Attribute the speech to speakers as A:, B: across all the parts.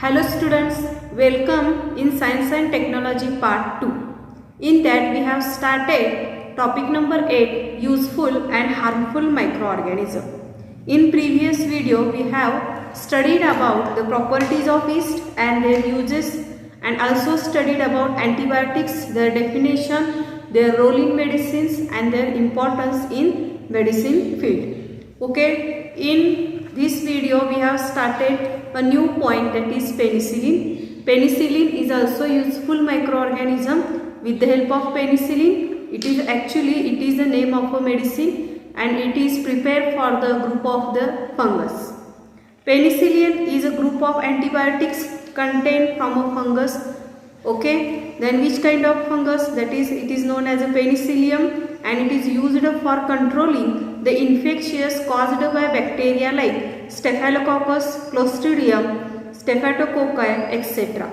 A: Hello students, welcome in Science and Technology Part 2. In that we have started topic number 8, useful and harmful microorganism. In previous video we have studied about the properties of yeast and their uses, and also studied about antibiotics, their definition, their role in medicines and their importance in medicine field. Okay, in this video we have started a new point, that is penicillin. Penicillin is also useful microorganism. With the help of penicillin, it is the name of a medicine and it is prepared for the group of the fungus. Penicillin is a group of antibiotics contained from a fungus. Okay, then which kind of fungus? That is, it is known as a penicillium, and it is used for controlling the infections caused by bacteria like Staphylococcus, Clostridium, Staphylococci, etc.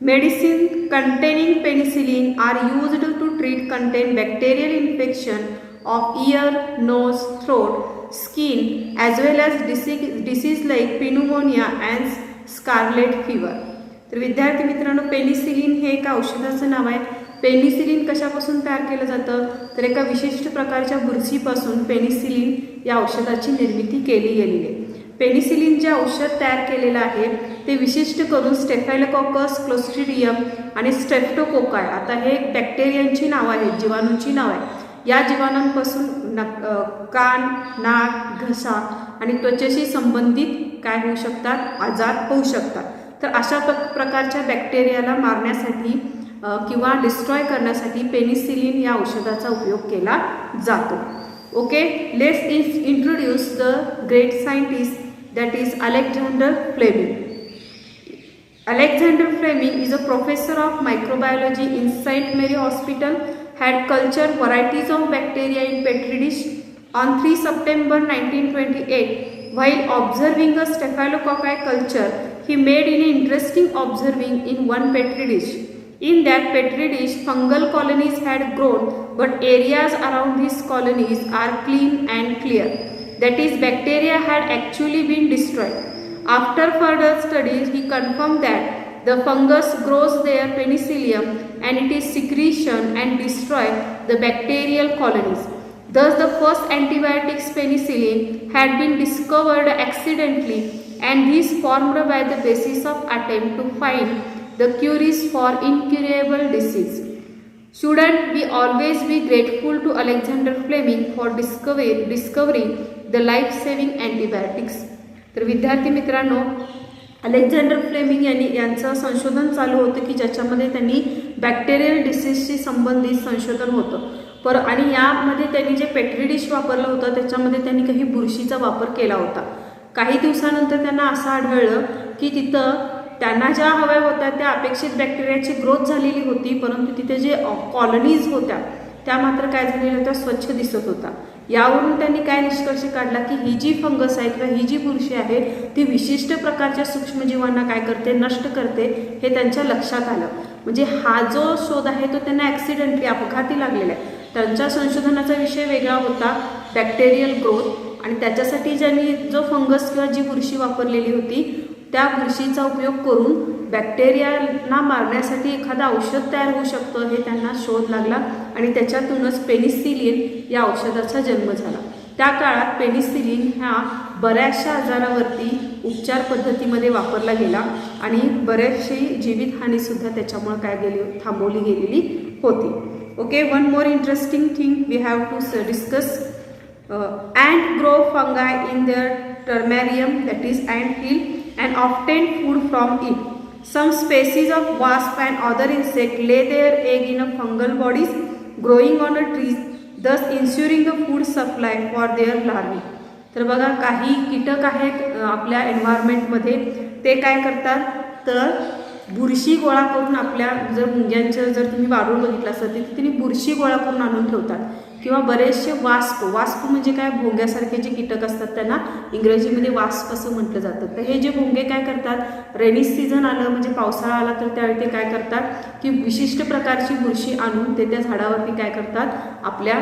A: Medicine containing penicillin are used to treat contain bacterial infection of ear, nose, throat, skin, as well as disease like pneumonia and scarlet fever. तर विद्यार्थी मित्रांनो, penicillin हे एका औषधाचं नाव आहे. Penicillin कशापासून तयार केलं जातं, तर एका विशिष्ट प्रकारच्या बुरशीपासून पेनिसिलिन या औषधाची निर्मिती केली गेलेली आहे. पेनिसिलिन जे औषध तयार केलेलं आहे ते विशिष्ट करून स्टेफायलोकॉकस, क्लोस्ट्रिडियम आणि स्ट्रेप्टोकोकाय, आता हे बॅक्टेरियांची नावं आहेत, जीवाणूंची नावं आहेत. या जीवाणूंपासून कान, नाक, घसा आणि त्वचेशी संबंधित काय होऊ शकतात, आजार होऊ शकतात. तर अशा प्रकारच्या बॅक्टेरियाला मारण्यासाठी किंवा डिस्ट्रॉय करण्यासाठी पेनिसिलिन या औषधाचा उपयोग केला जातो. Okay, let's introduce the great scientist, that is Alexander Fleming. Alexander Fleming is a professor of microbiology in St. Mary Hospital, had cultured varieties of bacteria in petri dish. On 3 September 1928, while observing a staphylococci culture, he made an interesting observing in one petri dish. In that petri dish, fungal colonies had grown, but areas around these colonies are clean and clear. That is, bacteria had actually been destroyed. After further studies, he confirmed that the fungus grows their penicillium and it is secretion and destroy the bacterial colonies. Thus, the first antibiotics penicillin had been discovered accidentally, and this formed by the basis of attempt to find the cures for incurable disease. Shouldn't we always be grateful to Alexander Fleming for discovering the life-saving antibiotics? तर विद्यार्थी मित्रांनो, Alexander Fleming यांचं संशोधन चालू होतं की ज्याच्यामध्ये त्यांनी बॅक्टेरियल डिसीजशी संबंधित संशोधन होतं. आणि यामध्ये त्यांनी जे पेट्री डिश वापरलं होतं त्याच्यामध्ये त्यांनी काही बुरशीचा वापर केला होता. काही दिवसानंतर त्यांना असं आढळलं की तिथं त्यांना ज्या हव्या होत्या त्या अपेक्षित बॅक्टेरियाची ग्रोथ झालेली होती, परंतु तिथे जे कॉलनीज होत्या त्या मात्र काय झालेल्या होत्या, स्वच्छ दिसत होता. यावरून त्यांनी काय निष्कर्ष काढला की ही जी फंगस आहे किंवा ही जी बुरशी आहे ती विशिष्ट प्रकारच्या सूक्ष्मजीवांना काय करते, नष्ट करते, हे त्यांच्या लक्षात आलं. म्हणजे हा जो शोध आहे तो त्यांना ॲक्सिडेंटली, अपघाती लागलेला आहे. त्यांच्या संशोधनाचा विषय वेगळा होता, बॅक्टेरियल ग्रोथ, आणि त्याच्यासाठी ज्यांनी जो फंगस किंवा जी बुरशी वापरलेली होती त्या बुरशीचा उपयोग करून बॅक्टेरियाला मारण्यासाठी एखादं औषध तयार होऊ शकतं हे त्यांना शोध लागला, आणि त्याच्यातूनच पेनिसिलिन या औषधाचा जन्म झाला. त्या काळात पेनिसिलिन ह्या बऱ्याचशा आजारावरती उपचार पद्धतीमध्ये वापरला गेला आणि बरेचशी जीवितहानीसुद्धा त्याच्यामुळे काय थांबवली गेलेली होती. Okay, one more interesting thing we have to discuss. Ant grow fungi in their terrarium, that is ant hill, and obtain food from it. Some species of wasp and other insects lay their egg in a fungal bodies growing on a trees, thus ensuring a food supply for their larvae. तर बघा, काही कीटक आहेत आपल्या एन्व्हायरमेंटमध्ये, ते काय करतात तर बुरशी गोळा करून आपल्या जर मुंग्यांचं जर तुम्ही वारूळ बघितलं असतं तिथे त्यांनी बुरशी गोळा करून आणून ठेवतात. किंवा बरेचसे वास्प म्हणजे काय, भोंग्यासारखे जे कीटक असतात त्यांना इंग्रजीमध्ये वास्प असं म्हटलं जातं. तर हे जे भोंगे काय करतात, रेनी सीझन आलं म्हणजे पावसाळा आला तर त्यावेळी ते काय करतात की विशिष्ट प्रकारची बुरशी आणून ते त्या झाडावरती काय करतात, आपल्या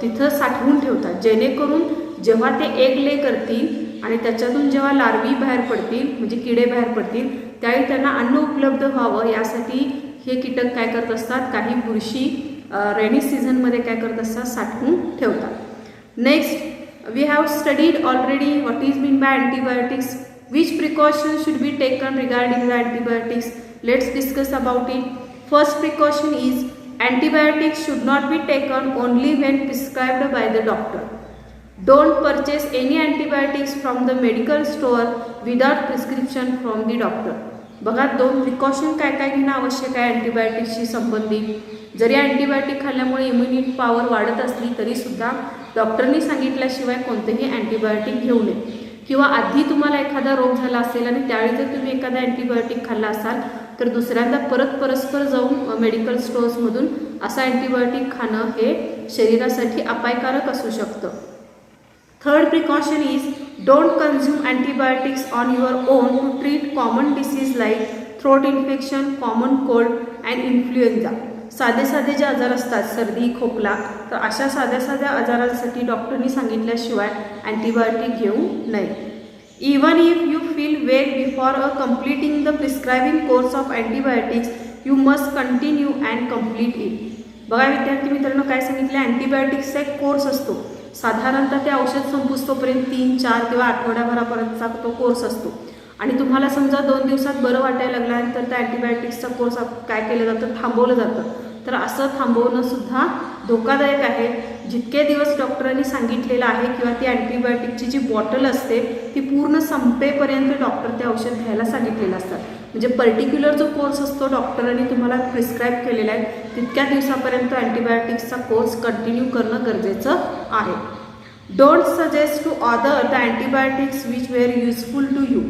A: तिथं साठवून ठेवतात, जेणेकरून जेव्हा ते एग ले करतील आणि त्याच्यातून जेव्हा लार्वी बाहेर पडतील म्हणजे किडे बाहेर पडतील त्यावेळी त्यांना अन्न उपलब्ध व्हावं यासाठी हे कीटक काय करत असतात, काही बुरशी रेनी सीझनमध्ये काय करत असतात, साठवून ठेवतात. Next we have studied already what is mean by antibiotics. Which precautions should be taken regarding the antibiotics? Let's discuss about it. First precaution is antibiotics should not be taken only when prescribed by the doctor. Don't purchase any antibiotics from the medical store without prescription from the doctor. बघा, 2 precaution काय काय घेणं आवश्यक आहे अँटीबायोटिक्सशी संबंधित. जरी antibiotic खाल्ल्यामुळे immunity power वाढत असली तरी सुद्धा डॉक्टरनी सांगितल्याशिवाय कोणतेही अँटीबायोटिक घेऊ नये. किंवा आधी तुम्हाला एखादा रोग झाला असेल आणि त्यावेळी जर तुम्ही एखादा अँटीबायोटिक खाल्ला असाल तर दुसऱ्यांदा परस्पर जाऊन मेडिकल स्टोअर्समधून असा अँटीबायोटिक खाणं हे शरीरासाठी अपायकारक असू शकतं. Third precaution is don't consume antibiotics on your own to treat common disease like throat infection, common cold and influenza. साधे जे आजार असतात, सर्दी, खोकला, तर अशा साध्या आजारांसाठी डॉक्टरनी सांगितल्याशिवाय अँटीबायोटिक घेऊ नये. Even if you feel well before completing the prescribing course of antibiotics, you must continue and complete it. बघा विद्यार्थी मित्रांनो, काय सांगितलं, अँटीबायोटिक्सचा एक कोर्स असतो. साधारणतः ते औषध संपुस्तोपर्यंत 3, 4 किंवा आठवड्याभरापर्यंतचा तो कोर्स असतो. आणि तुम्हाला समजा 2 दिवसात बरं वाटायला लागल्यानंतर त्या अँटीबायोटिक्सचा कोर्स काय केलं जातं, थांबवलं जातं. तर असं थांबवणं सुद्धा धोकादायक आहे. जितके दिवस डॉक्टरांनी सांगितलेलं आहे किंवा ती अँटीबायोटिकची जी बॉटल असते ती पूर्ण संपेपर्यंत डॉक्टर ते औषध घ्यायला सांगितलेलं असतात. म्हणजे पर्टिक्युलर जो कोर्स असतो डॉक्टरांनी तुम्हाला प्रिस्क्राईब केलेला आहे तितक्या दिवसापर्यंत अँटीबायोटिक्सचा कोर्स कंटिन्यू करणं गरजेचं आहे. Don't suggest to other the antibiotics which were useful to you.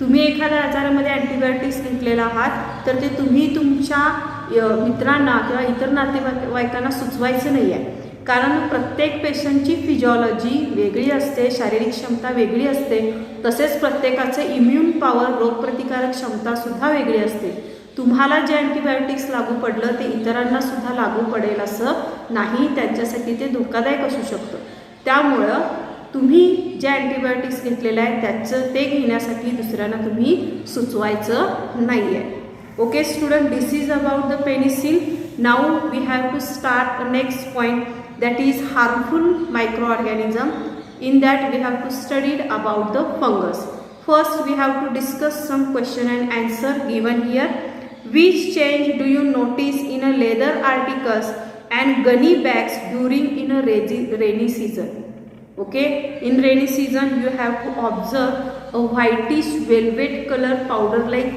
A: तुम्ही एखाद्या आजारामध्ये अँटीबायोटिक्स घेतलेला आहात तर ते तुम्ही तुमच्या मित्रांना किंवा इतर नातेवाईकांना सुचवायचं नाही आहे. कारण प्रत्येक पेशंटची फिजिओलॉजी वेगळी असते, शारीरिक क्षमता वेगळी असते, तसेच प्रत्येकाचे इम्युन पॉवर, रोगप्रतिकारक क्षमतासुद्धा वेगळी असते. तुम्हाला जे अँटीबायोटिक्स लागू पडलं ते इतरांना सुद्धा लागू पडेल असं नाही, त्यांच्यासाठी ते धोकादायक असू शकतं. त्यामुळं तुम्ही जे अँटीबायोटिक्स घेतलेलं आहे त्याचं ते घेण्यासाठी दुसऱ्यांना तुम्ही सुचवायचं नाही आहे. Okay student, this is about the penicillin. Now we have to start next point, that is harmful microorganism. In that we have to study about the fungus. First we have to discuss some question and answer given here. Which change do you notice in a leather articles and gunny bags during in a rainy season? Okay, in rainy season you have to observe a whitish velvet color powder like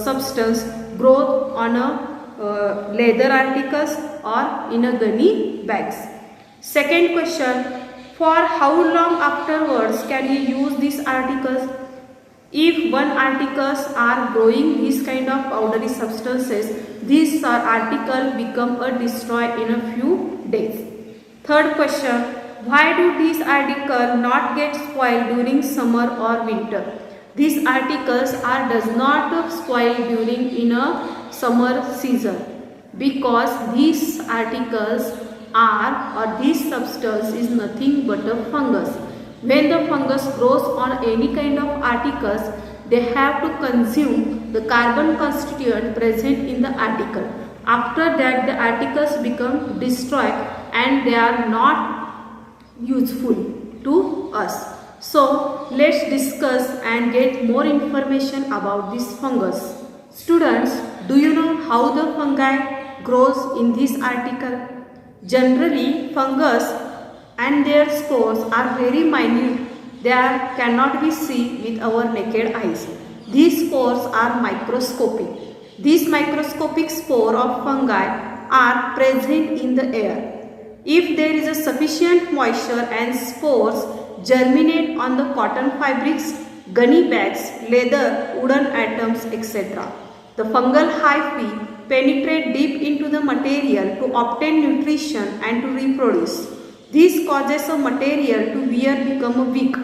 A: substance growth on a leather articles or in a gunny bags. Second question, for how long afterwards can you use these articles? If one articles are growing these kind of powdery substances, these article become a destroy in a few days. Third question, why do these articles not get spoiled during summer or winter? These articles does not spoil during in a summer season because these articles this substance is nothing but a fungus. When the fungus grows on any kind of articles, they have to consume the carbon constituent present in the article. After that the articles become destroyed and they are not useful to us. So let's discuss and get more information about this fungus. Students, do you know how the fungi grows in this article? Generally, fungus and their spores are very minute. They cannot be seen with our naked eyes. These spores are microscopic. These microscopic spore of fungi are present in the air. If there is a sufficient moisture and spores germinate on the cotton fabrics, gunny bags, leather, wooden atoms, etc. The fungal hyphae penetrate deep into the material to obtain nutrition and to reproduce. This causes a material to wear become weak.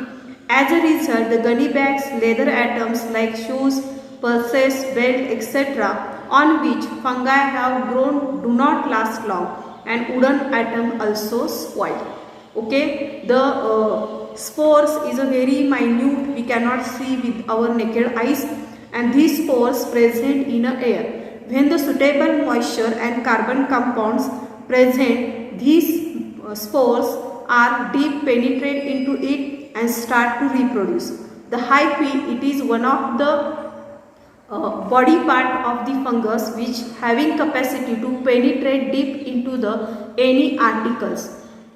A: As a result, the gunny bags, leather atoms like shoes, purses, belt, etc. on which fungi have grown do not last long, and wooden atom also spoil. Okay, the spores is a very minute, we cannot see with our naked eyes, and these spores present in a air. When the suitable moisture and carbon compounds present, these spores are deep penetrate into it and start to reproduce. The hyphae, it is one of the body part of the fungus which having capacity to penetrate deep into the any articles.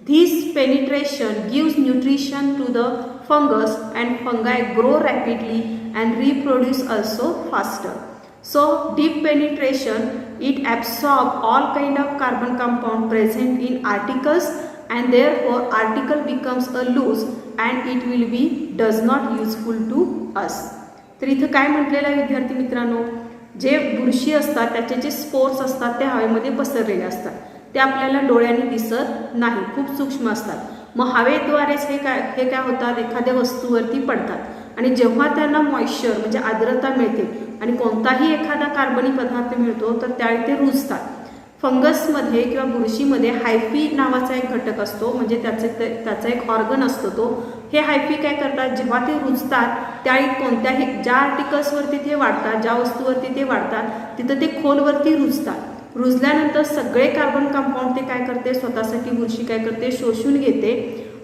A: This penetration gives nutrition to the fungus and fungi grow rapidly and reproduce also faster. So deep penetration, it absorbs all kind of carbon compound present in articles and therefore article becomes a loose and it will be does not useful to us. तर इथं काय म्हटलेलं आहे विद्यार्थी मित्रांनो, जे बुरशी असतात त्याचे जे स्पोर्स असतात ते हवेमध्ये पसरलेले असतात, ते आपल्याला डोळ्यांनी दिसत नाही, खूप सूक्ष्म असतात. मग हवेद्वारेच हे काय होतात, एखाद्या वस्तूवरती पडतात आणि जेव्हा त्यांना मॉइश्चर म्हणजे आर्द्रता मिळते आणि कोणताही एखादा कार्बनी पदार्थ मिळतो तर त्यावेळी ते रुजतात. फंगसमध्ये किंवा बुरशीमध्ये हायफी नावाचा एक घटक असतो, म्हणजे त्याचा एक ऑर्गन असतो. तो हे हायफी काय करतात, जेव्हा ते रुजतात त्यावेळी कोणत्याही ज्या आर्टिकल्सवरती ते वाढतात, ज्या वस्तूवरती ते वाढतात तिथं ते खोलवरती रुजतात. रुजल्यानंतर सगळे कार्बन कंपाऊंड ते काय करते, स्वतःसाठी बुरशी काय करते, शोषून घेते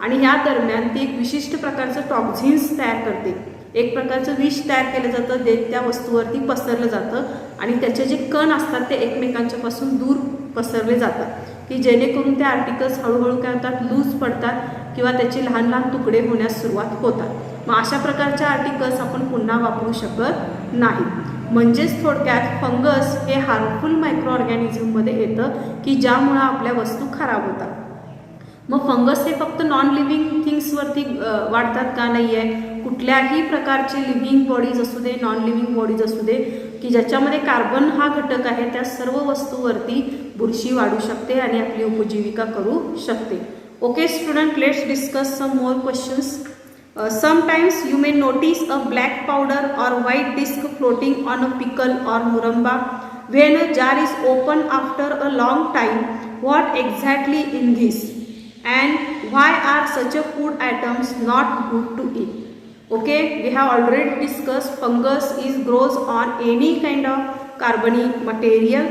A: आणि ह्या दरम्यान ती एक विशिष्ट प्रकारचं टॉक्झिन्स तयार करते. एक प्रकारचं विष तयार केलं जातं, ते त्या वस्तूवरती पसरलं जातं आणि त्याचे जे कण असतात ते एकमेकांच्या पासून दूर पसरले जातात की जेणेकरून ते आर्टिकल्स हळूहळू काय होतात, लूज पडतात किंवा त्याचे लहान लहान तुकडे होण्यास सुरुवात होतात. मग अशा प्रकारच्या आर्टिकल्स आपण पुन्हा वापरू शकत नाही. म्हणजेच थोडक्यात फंगस हे हार्मफुल मायक्रो ऑर्गॅनिझममध्ये येतं की ज्यामुळं आपल्या वस्तू खराब होतात. मग फंगस हे फक्त नॉन लिव्हिंग थिंग्सवरती वाढतात का, नाही आहे. कुठल्याही प्रकारचे लिव्हिंग बॉडीज असू दे, नॉन लिव्हिंग बॉडीज असू दे की ज्याच्यामध्ये कार्बन हा घटक आहे, त्या सर्व वस्तूवरती बुरशी वाढू शकते आणि आपली उपजीविका करू शकते. Okay student, let's discuss some more questions. Sometimes you may notice a black powder or white disc floating on a pickle or muramba. When a jar is opened after a long time, what exactly in this? And why are such a food items not good to eat? Okay, we have already discussed fungus grows on any kind of carbony material.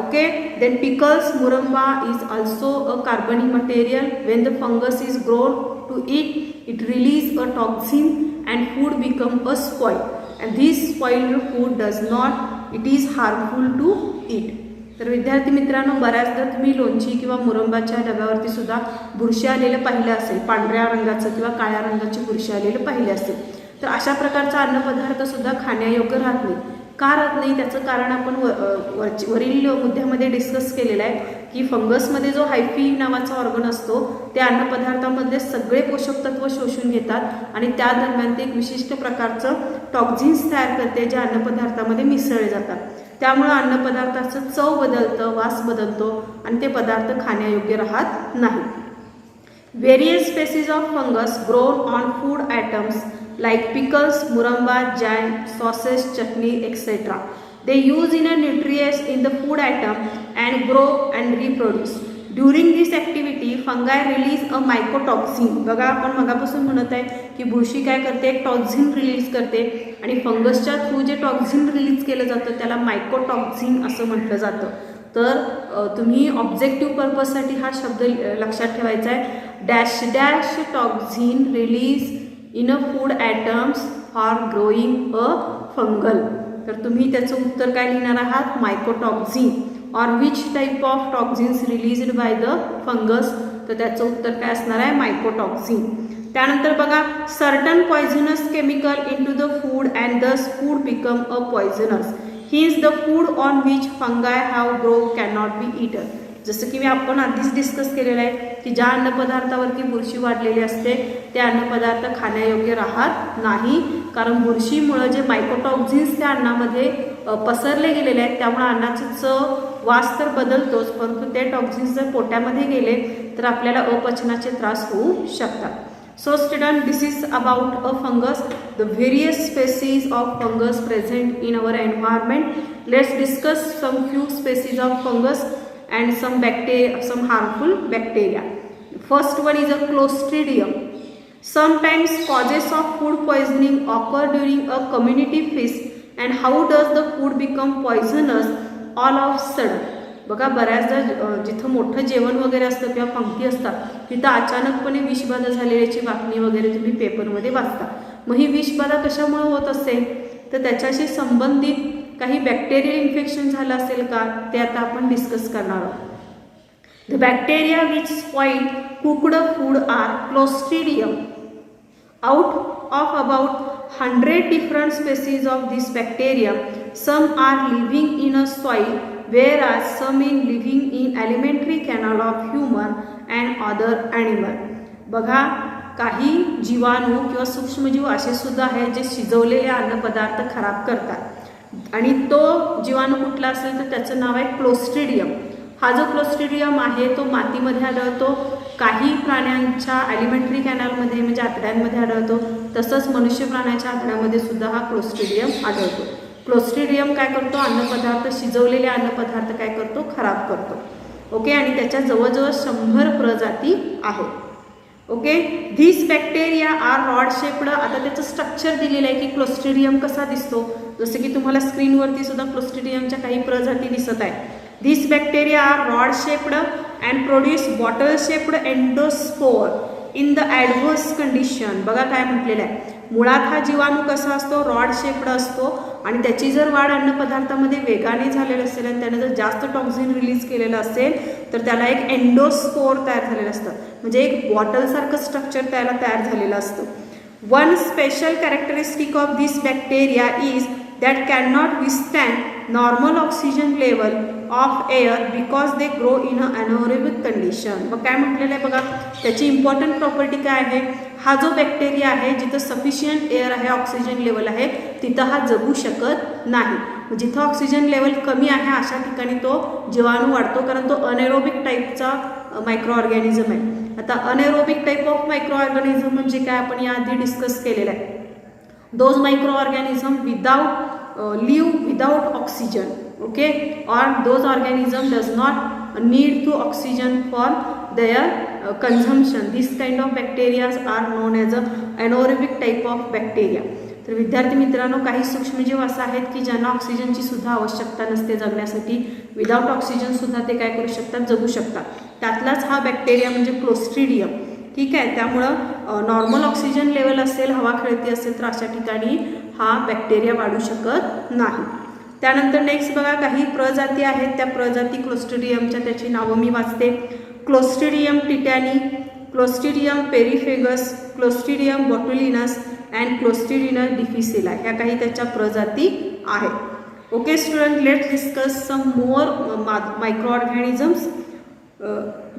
A: Okay, then pickles, muramba is also a carbony material. When the fungus is grown to eat, it release a toxin and food become a spoil, and this spoiled food does not, it is harmful to eat. तर विद्यार्थी मित्रांनो, बऱ्याचदा तुम्ही लोणची किंवा मुरंबाच्या डब्यावरती सुद्धा बुरशी आलेलं पाहिलं असेल, पांढऱ्या रंगाचं किंवा काळ्या रंगाची बुरशी आलेलं पाहिले असेल. तर अशा प्रकारचा अन्नपदार्थ सुद्धा खाण्यायोग्य राहत नाही. का राहत नाही, त्याचं कारण आपण वरील मुद्द्यामध्ये डिस्कस केलेलं आहे की फंगसमध्ये जो हायफी नावाचा ऑर्गन असतो ते अन्नपदार्थामध्ये सगळे पोषक तत्व शोषून घेतात आणि त्या दरम्यान ते एक विशिष्ट प्रकारचं टॉक्झिन्स तयार करते जे अन्नपदार्थामध्ये मिसळले जातात. त्यामुळे अन्नपदार्थाचं चव बदलतं, वास बदलतो आणि ते पदार्थ खाण्यायोग्य राहत नाही. Various species of fungus grown on food items like pickles, muramba, jam, sausage, chutney, etc. They use in a nutrients in the food item and grow and reproduce. During this activity, fungi release a mycotoxin. बघा, आपण मगापासून म्हणत आहे की बुरशी काय करते, एक toxin release करते आणि फंगसच्या थ्रू जे टॉक्झिन रिलीज केलं जातं त्याला मायकोटॉक्झिन असं म्हटलं जातं. तर तुम्ही ऑब्जेक्टिव्ह पर्पजसाठी हा शब्द लक्षात ठेवायचा आहे. Dash dash toxin release in a food items for growing a fungal. तर तुम्ही त्याचं उत्तर काय लिहिणार आहात, mycotoxin. Or which type of toxins released by the fungus, तर त्याचं उत्तर काय असणार आहे, मायकोटॉक्झिन. त्यानंतर बघा, certain poisonous chemical in to the food and thus food become a poisonous. His the food on which fungi have grow can not be eaten. जसं की आपण आधीच डिस्कस केलेलं आहे की ज्या अन्नपदार्थावरती बुरशी वाढलेली असते ते अन्नपदार्थ खाण्यायोग्य राहत नाही, कारण बुरशीमुळे जे मायकोटॉक्झिन्स त्या अन्नामध्ये पसरले गेलेले आहेत त्यामुळे अन्नाचं चव, वास तर बदलतोच, परंतु ते टॉक्झिन्स जर पोटामध्ये गेले तर आपल्याला अपचनाचे त्रास होऊ शकतात. So student, this is about a fungus, the various species of fungus present in our environment. Let's discuss some few species of fungus and some bacteria, some harmful bacteria. First one is a Clostridium. Sometimes causes of food poisoning occur during a community feast and how does the food become poisonous all of sudden. बघा बऱ्याचदा जिथं मोठं जेवण वगैरे असतं किंवा पंक्ती असतात तिथं अचानकपणे विषबाधा झालेल्याची बातमी वगैरे तुम्ही पेपरमध्ये वाचता. मग ही विषबाधा कशामुळे होत असेल तर त्याच्याशी संबंधित काही बॅक्टेरियल इन्फेक्शन झालं असेल का ते आता आपण डिस्कस करणार आहोत. The bacteria which spoil cooked food are clostridium. Out of about 100 different species of this bacterium, some are living in a soil, whereas some in living in alimentary canal of human and other animal. बघा काही जीवाणू किंवा सूक्ष्मजीव असे सुद्धा आहेत जे शिजवलेले अन्नपदार्थ खराब करतात आणि तो जीवाणू कुठला असेल तर त्याचं नाव आहे क्लोस्ट्रिडियम. हा जो क्लोस्ट्रिडियम आहे तो मातीमध्ये आढळतो, काही प्राण्यांच्या ॲलिमेंटरी कॅनलमध्ये म्हणजे आतड्यांमध्ये आढळतो, तसंच मनुष्य प्राण्याच्या आतड्यामध्ये सुद्धा हा क्लोस्ट्रिडियम आढळतो. क्लोस्ट्रिडियम काय करतो, अन्नपदार्थ शिजवलेले अन्नपदार्थ काय करतो, खराब करतो. ओके, आणि त्याच्या जवळजवळ 100 प्रजाती आहेत. Okay, this bacteria are rod shaped. आता त्याचं स्ट्रक्चर दिलेलं आहे की क्लोस्ट्रिडियम कसा दिसतो, जसं की तुम्हाला स्क्रीनवरती सुद्धा क्लोस्ट्रिडियमच्या काही प्रजाती दिसत आहे. These bacteria are rod shaped and produce bottle shaped endospore in the adverse condition. बघा काय म्हटलेलं आहे, मुळात हा जीवाणू कसा असतो, रॉड शेप्ड असतो आणि त्याची जर वाढ अन्नपदार्थामध्ये वेगाने झालेली असेल आणि त्याने जर जास्त टॉक्झिन रिलीज केलेलं असेल तर त्याला एक एंडोस्पोर तयार झालेलं असतं, म्हणजे एक बॉटलसारखं स्ट्रक्चर त्याला तयार झालेलं असतं. One special characteristic of this bacteria is that cannot withstand normal oxygen level of air because they grow in a anaerobic condition. मग काय म्हटलेलं आहे बघा, त्याची इम्पॉर्टंट प्रॉपर्टी काय आहे, हा जो बॅक्टेरिया आहे जिथं सफिशियंट एअर आहे, ऑक्सिजन लेवल आहे, तिथं हा जगू शकत नाही. जिथं ऑक्सिजन लेवल कमी आहे अशा ठिकाणी तो जीवाणू वाढतो, कारण तो अनेरोबिक टाईपचा मायक्रो ऑर्गॅनिझम आहे. आता anaerobic type of micro organism म्हणजे काय आपण याआधी डिस्कस केलेलं आहे. Those microorganism live without oxygen, okay, or those organism does not need to oxygen for their consumption. This kind of bacteria are known as a anaerobic type of bacteria. तर विद्यार्थी मित्रांनो, काही सूक्ष्मजीव असं आहेत की ज्यांना ऑक्सिजनची सुद्धा आवश्यकता नसते जगण्यासाठी, विदाउट ऑक्सिजन सुद्धा ते काय करू शकतात, जगू शकतात. त्यातलाच हा बॅक्टेरिया म्हणजे क्लोस्ट्रिडियम. ठीक आहे, त्यामुळं नॉर्मल ऑक्सिजन लेवल असेल, हवा खेळती असेल तर अशा ठिकाणी हा बॅक्टेरिया वाढू शकत नाही. त्यानंतर नेक्स्ट बघा, काही प्रजाती आहेत, त्या प्रजाती क्लोस्ट्रिडियमच्या त्याची नावं मी वाचते. Clostridium tetani, Clostridium perfringens, Clostridium botulinus and Clostridium difficile, ह्या काही त्याच्या प्रजाती आहेत. Okay student, let's discuss some more micro organisms.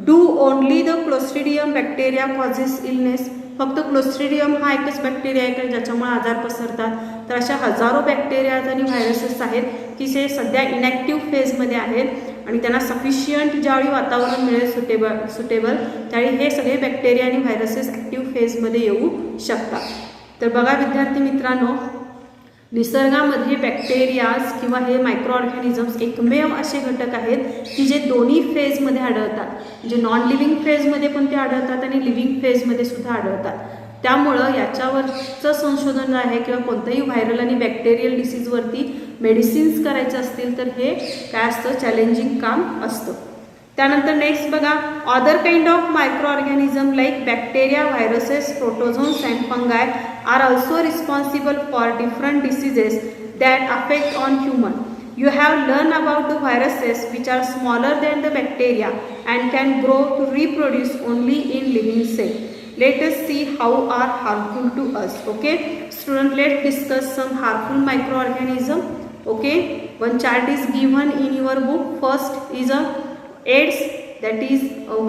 A: Do only the Clostridium bacteria causes illness. फक्त क्लोस्ट्रिडियम हा एकच बॅक्टेरिया आहे का ज्याच्यामुळे आजार पसरतात, तर अशा हजारो बॅक्टेरियाज आणि व्हायरसेस आहेत की जे सध्या इनॅक्टिव्ह फेजमध्ये आहेत आणि त्यांना सफिशियंट ज्यावेळी वातावरण मिळेल सुटेबल त्यावेळी हे सगळे बॅक्टेरिया आणि व्हायरसेस ॲक्टिव्ह फेजमध्ये येऊ शकतात. तर बघा विद्यार्थी मित्रांनो, निसर्गामध्ये बॅक्टेरियाज किंवा हे मायक्रो ऑर्गॅनिझम्स एकमेव असे घटक आहेत की जे दोन्ही फेजमध्ये आढळतात, म्हणजे नॉन लिव्हिंग फेजमध्ये पण ते आढळतात आणि लिव्हिंग फेजमध्ये सुद्धा आढळतात. त्यामुळं याच्यावरचं संशोधन आहे किंवा कोणतंही व्हायरल आणि बॅक्टेरियल डिसीजवरती मेडिसिन्स करायचे असतील तर हे काय असतं, चॅलेंजिंग काम असतं. त्यानंतर नेक्स्ट बघा, other kind of micro organism like bacteria, viruses, protozoans and fungi are also responsible for different diseases that affect on human. You have learned about the viruses which are smaller than the bacteria and can grow to reproduce only in living cell. Let us see how are harmful to us. Okay, student, let's discuss some harmful microorganism. Okay, one chart is given in your book. First is a AIDS, that is a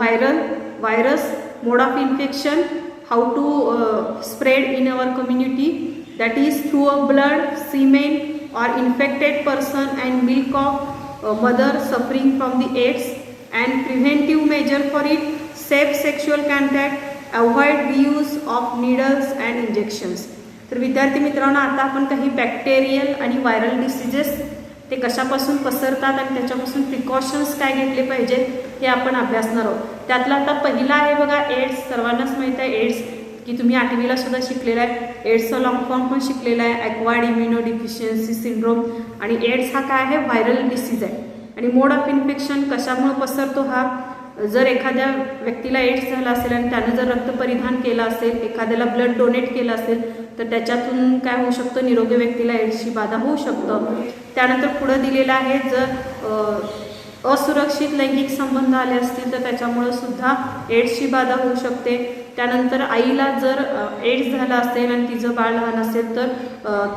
A: virus, mode of infection, how to spread in our community, that is through a blood, semen or infected person and milk of mother suffering from the AIDS. And preventive measure for it, safe sexual contact, avoid the use of needles and injections. तर विद्यार्थी मित्रांनो, आता आपण काही bacterial आणि viral diseases ते कशापासून पसरतात आणि त्याच्यापासून प्रिकॉशन्स काय घेतले पाहिजेत हे आपण अभ्यासणार आहोत. त्यातला आता पहिला आहे बघा एड्स. सर्वांनाच माहीत आहे एड्स. की तुम्ही 8वीला सुद्धा शिकलेला आहे. एड्सचा लॉंग फॉर्म पण शिकलेला आहे, ॲक्वायर्ड इम्युनोडिफिशियन्सी सिंड्रोम. आणि एड्स हा काय आहे, व्हायरल डिसीज आहे. आणि मोड ऑफ इन्फेक्शन कशामुळे पसरतो हा, जर एखाद्या व्यक्तीला एड्स झाला असेल आणि त्यानं जर रक्त परिधान केलं असेल, एखाद्याला ब्लड डोनेट केलं असेल, तर त्याच्यातून काय होऊ शकतं, निरोगी व्यक्तीला एड्सची बाधा होऊ शकतं. त्यानंतर पुढं दिलेलं आहे, जर असुरक्षित लैंगिक संबंध आले असतील तर त्याच्यामुळं सुद्धा एड्सची बाधा होऊ शकते. त्यानंतर आईला जर एड्स झाला असेल आणि तिचं बाळ लहान असेल तर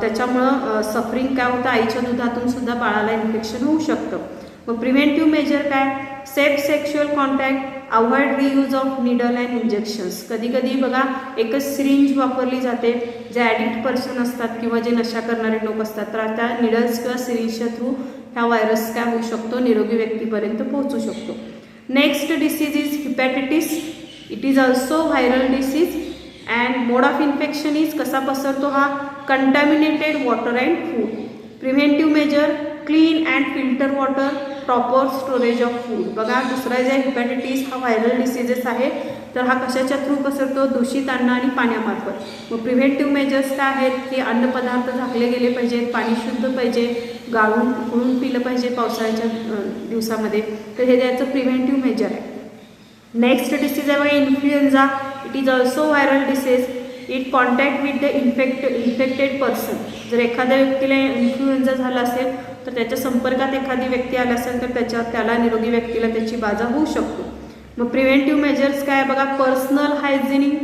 A: त्याच्यामुळं सफरिंग काय होतं, आईच्या दुधातून सुद्धा बाळाला इन्फेक्शन होऊ शकतं. मग प्रिव्हेंटिव्ह मेजर काय, safe sexual contact, avoid reuse of needle and injections. कधी कधी बघा एकच सिरिंज वापरली जाते, जे ॲडिक्ट पर्सन असतात किंवा जे नशा करणारे लोक असतात, तर त्या निडल्स किंवा सिरिंजच्या थ्रू ह्या व्हायरस काय होऊ शकतो, निरोगी व्यक्तीपर्यंत पोहोचू शकतो. Next disease is hepatitis. It is also viral disease and mode of infection is कसा पसरतो हा, contaminated water and food. Preventive measure, clean and filter water, proper storage of food. बघा दुसरा जे हिपॅटायटिस हा व्हायरल डिसीजेस आहे, तर हा कशाच्या थ्रू पसरतो, दूषित अन्न आणि पाण्यामार्फत. मग प्रिव्हेंटिव्ह मेजर्स काय आहेत, की अन्नपदार्थ झाकले गेले पाहिजेत, पाणी शुद्ध पाहिजे, गाळून उकळून पिलं पाहिजे पावसाळ्याच्या दिवसामध्ये, तर हे त्याचं प्रिव्हेंटिव्ह मेजर आहे. नेक्स्ट डिसीज आहे बघा influenza. It is also viral disease. It contact with the infected person. जर एखाद्या व्यक्तीला इन्फ्लुएन्झा झाला असेल तर त्याच्या संपर्कात एखादी व्यक्ती आली असेल तर त्याला निरोगी व्यक्तीला त्याची बाधा होऊ शकतो. मग प्रिव्हेंटिव्ह मेजर्स काय बघा, personal hygienic,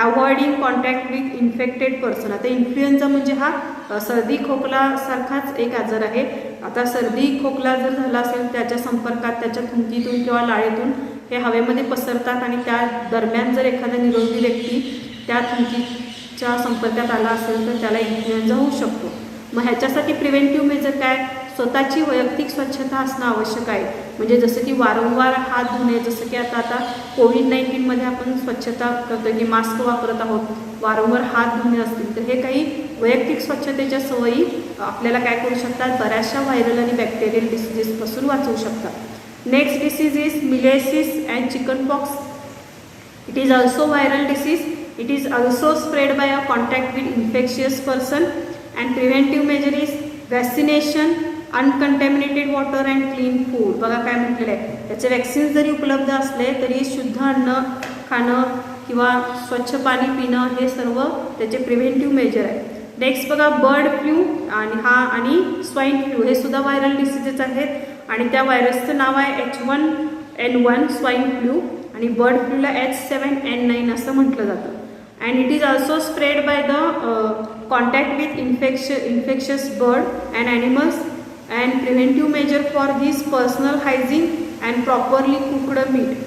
A: avoiding contact with infected person. आता इन्फ्लुएन्झा म्हणजे हा सर्दी खोकला सारखाच एक आजार आहे. आता सर्दी खोकला जर झाला असेल त्याच्या संपर्कात, त्याच्या थुंकीतून किंवा लाळेतून हे हवेमध्ये पसरतात आणि त्या दरम्यान जर एखादा निरोगी व्यक्ती त्या थुंकीच्या संपर्कात आला असेल तर त्याला इन्फ्लुएन्झा होऊ शकतो. मग ह्याच्यासाठी प्रिव्हेंटिव्ह मेजर काय, स्वतःची वैयक्तिक स्वच्छता असणं आवश्यक आहे. म्हणजे जसं की वारंवार हात धुणे, जसं की आता कोविड-19मध्ये आपण स्वच्छता करतो की मास्क वापरत आहोत, वारंवार हात धुणे असतील, तर हे काही वैयक्तिक स्वच्छतेच्या सवयी आपल्याला काय करू शकतात, बऱ्याचशा व्हायरल आणि बॅक्टेरियल डिसीजेसपासून वाचवू शकतात. Next disease is measles and chicken pox. It is also viral disease. It is also spread by a contact with infectious person. And preventive measure is vaccination, uncontaminated water and clean food. बघा काय म्हटलेलं आहे, त्याचे vaccines जरी उपलब्ध असले तरी शुद्ध अन्न खाणं किंवा स्वच्छ पाणी पिणं हे सर्व त्याचे प्रिव्हेंटिव्ह मेजर आहे. नेक्स्ट बघा बर्ड फ्लू आणि स्वाईन फ्लू हे सुद्धा व्हायरल डिसीजेस आहेत आणि त्या व्हायरसचं नाव आहे H1N1 स्वाईन फ्लू आणि बर्ड फ्लूला H7N9 असं म्हटलं जातं. And it is also spread by the contact with infectious bird and animals. And preventive measure for this personal hygiene and properly cooked meat.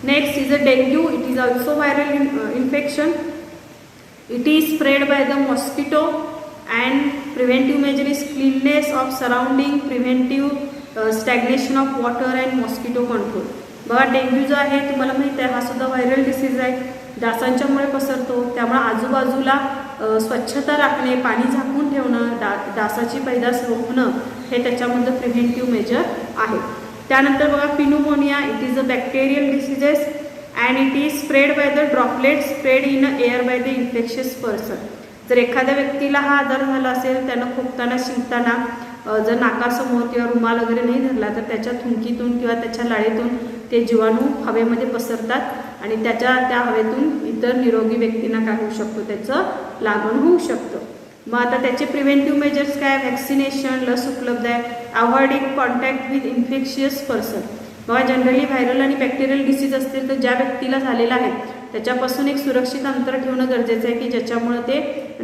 A: Next is a dengue. It is also viral infection. It is spread by the mosquito and preventive measure is cleanness of surrounding, preventive stagnation of water and mosquito control. बघा dengue जो आहे तुम्हाला माहिती आहे हा सुद्धा viral disease आहे, डासांच्यामुळे पसरतो. त्यामुळे आजूबाजूला स्वच्छता राखणे, पाणी झाकून ठेवणं, डासाची पैदास रोखणं हे त्याच्यामध्ये प्रिव्हेंटिव्ह मेजर आहे. त्यानंतर बघा pneumonia. It is a bacterial diseases and it is spread by the droplets spread in air by the infectious person. जर एखाद्या व्यक्तीला हा आजार झाला असेल, त्यानं खोकताना शिंकताना जर नाकासमोर किंवा रुमाल वगैरे नाही धरला तर त्याच्या थुंकीतून किंवा त्याच्या लाळेतून ते जीवाणू हवेमध्ये पसरतात आणि त्या हवेतून इतर निरोगी व्यक्तींना काय होऊ शकतो, त्याचं लागण होऊ शकतं. मग आता त्याचे प्रिव्हेंटिव्ह मेजर्स काय, वॅक्सिनेशन, लस उपलब्ध आहे, avoiding contact with infectious person. बघा जनरली व्हायरल आणि बॅक्टेरियल डिसीज असतील तर ज्या व्यक्तीला झालेला आहे त्याच्यापासून एक सुरक्षित अंतर ठेवणं गरजेचं आहे की ज्याच्यामुळे ते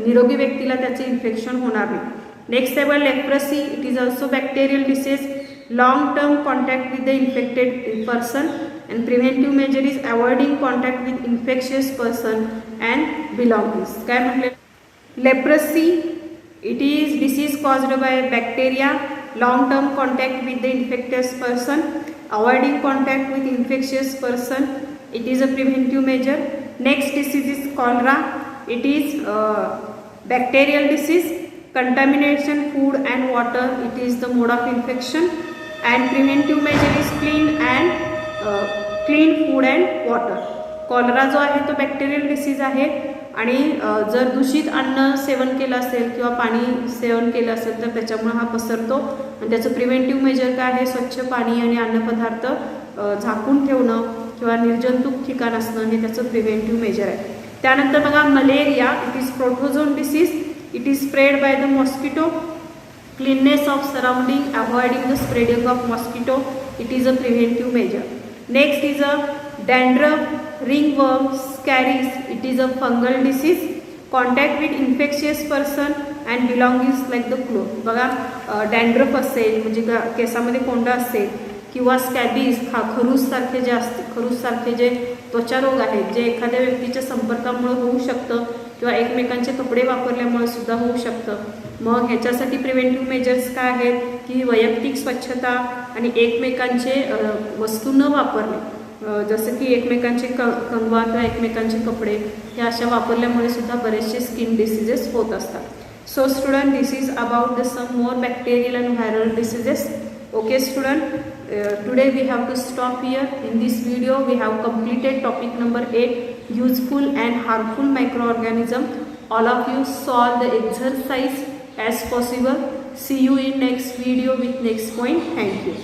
A: निरोगी व्यक्तीला त्याचे इन्फेक्शन होणार नाही. नेक्स्ट आहे leprosy. It is also bacterial disease, long term contact with the infected person and preventive measure is avoiding contact with infectious person and belongings. काय म्हटले, leprosy it is disease caused by bacteria, long term contact with the infected person, avoiding contact with infectious person. It is a preventive measure. Next disease is cholera. It is bacterial disease, contamination food and water. It is the mode of infection and preventive measure is clean food and water. Cholera जो आहे तो bacterial disease आहे आणि जर दूषित अन्न सेवन केलं असेल किंवा पाणी सेवन केलं असेल तर त्याच्यामुळे हा पसरतो आणि त्याचं प्रिव्हेंटिव्ह मेजर काय आहे, स्वच्छ पाणी आणि अन्नपदार्थ झाकून ठेवणं किंवा निर्जंतुक ठिकाण असणं हे त्याचं प्रिव्हेंटिव्ह मेजर आहे. त्यानंतर बघा malaria, it is protozoan disease, it is spread by the mosquito. Cleanness of surrounding, avoiding the spreading of mosquito, it is a preventive measure. Next is a dandruff, ringworm, scaries, it is a fungal disease. Contact with infectious person and belongings like the cloth. बघा dandruff असेल म्हणजे केसामध्ये कोंडा असेल किंवा scabies, खरूस सारखे जे असते, खरूस सारखे जे त्वचा रोग आहेत जे एखाद्या व्यक्तीच्या संपर्कामुळे होऊ शकतं किंवा एकमेकांचे कपडे वापरल्यामुळे सुद्धा होऊ शकतं. मग ह्याच्यासाठी प्रिव्हेंटिव्ह मेजर्स काय आहेत की वैयक्तिक स्वच्छता आणि एकमेकांचे वस्तू न वापरणे, जसं की एकमेकांचे कंगवा किंवा एकमेकांचे कपडे हे अशा वापरल्यामुळे सुद्धा बरेचसे स्किन डिसीजेस होत असतात. So student, this is about the some more bacterial and viral diseases. Okay student, today we have to stop here. In this video we have completed topic number 8, useful and harmful microorganism. All of you solve the exercise as possible. See you in next video with next point. Thank you.